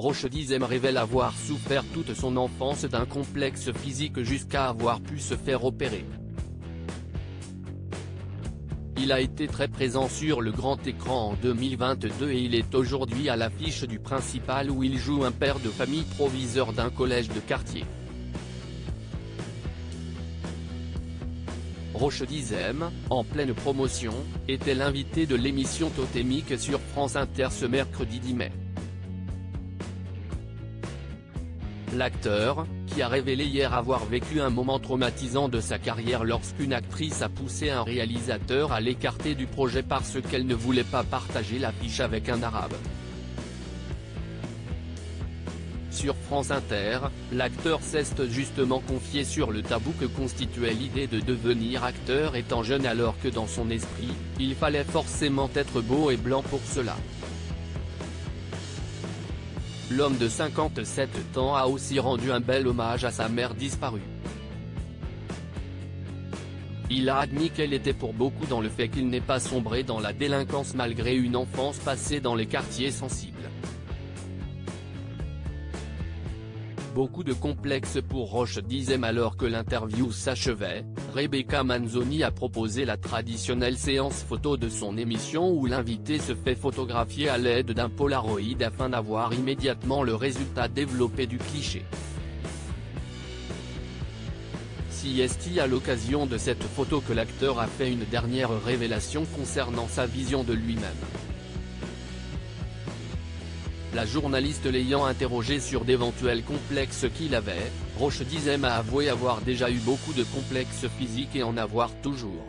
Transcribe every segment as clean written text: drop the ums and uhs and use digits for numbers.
Roche Dizem révèle avoir souffert toute son enfance d'un complexe physique jusqu'à avoir pu se faire opérer. Il a été très présent sur le grand écran en 2022 et il est aujourd'hui à l'affiche du Principal où il joue un père de famille proviseur d'un collège de quartier. Roche Dizem, en pleine promotion, était l'invité de l'émission Totémique sur France Inter ce mercredi 10 mai. L'acteur, qui a révélé hier avoir vécu un moment traumatisant de sa carrière lorsqu'une actrice a poussé un réalisateur à l'écarter du projet parce qu'elle ne voulait pas partager l'affiche avec un arabe. Sur France Inter, l'acteur s'est justement confié sur le tabou que constituait l'idée de devenir acteur étant jeune alors que dans son esprit, il fallait forcément être beau et blanc pour cela. L'homme de 57 ans a aussi rendu un bel hommage à sa mère disparue. Il a admis qu'elle était pour beaucoup dans le fait qu'il n'ait pas sombré dans la délinquance malgré une enfance passée dans les quartiers sensibles. Beaucoup de complexes pour Roche Dizem. Alors que l'interview s'achevait, Rebecca Manzoni a proposé la traditionnelle séance photo de son émission où l'invité se fait photographier à l'aide d'un Polaroid afin d'avoir immédiatement le résultat développé du cliché. C'est à l'occasion de cette photo que l'acteur a fait une dernière révélation concernant sa vision de lui-même. La journaliste l'ayant interrogé sur d'éventuels complexes qu'il avait, Roche Dizem a avoué avoir déjà eu beaucoup de complexes physiques et en avoir toujours.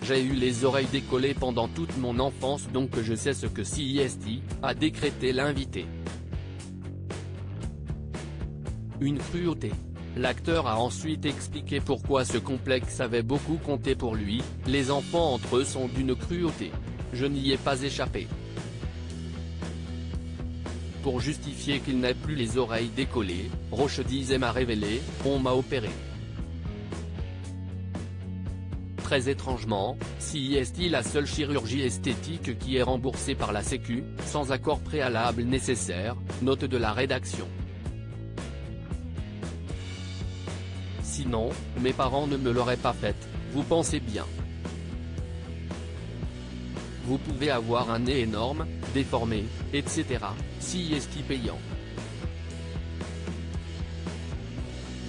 J'ai eu les oreilles décollées pendant toute mon enfance donc je sais ce que c'est, a décrété l'invité. Une cruauté. L'acteur a ensuite expliqué pourquoi ce complexe avait beaucoup compté pour lui, les enfants entre eux sont d'une cruauté. Je n'y ai pas échappé. Pour justifier qu'il n'ait plus les oreilles décollées, Roche Dizem a révélé « On m'a opéré ». Très étrangement, c'est la seule chirurgie esthétique qui est remboursée par la Sécu, sans accord préalable nécessaire, note de la rédaction. Sinon, mes parents ne me l'auraient pas faite, vous pensez bien. Vous pouvez avoir un nez énorme, déformé, etc., c'est payant.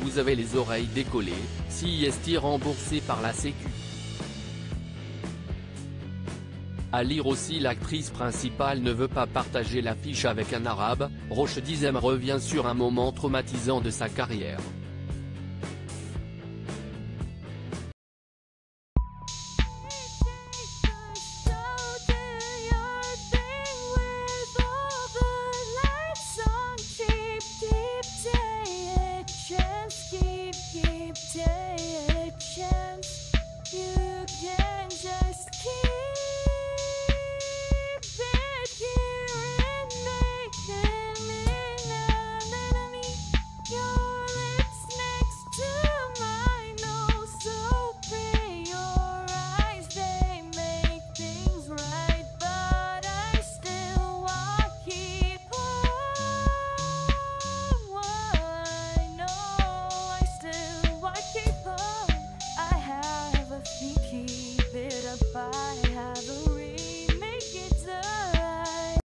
Vous avez les oreilles décollées, c'est remboursé par la Sécu. À lire aussi l'actrice principale ne veut pas partager l'affiche avec un arabe, Roche Dizem revient sur un moment traumatisant de sa carrière.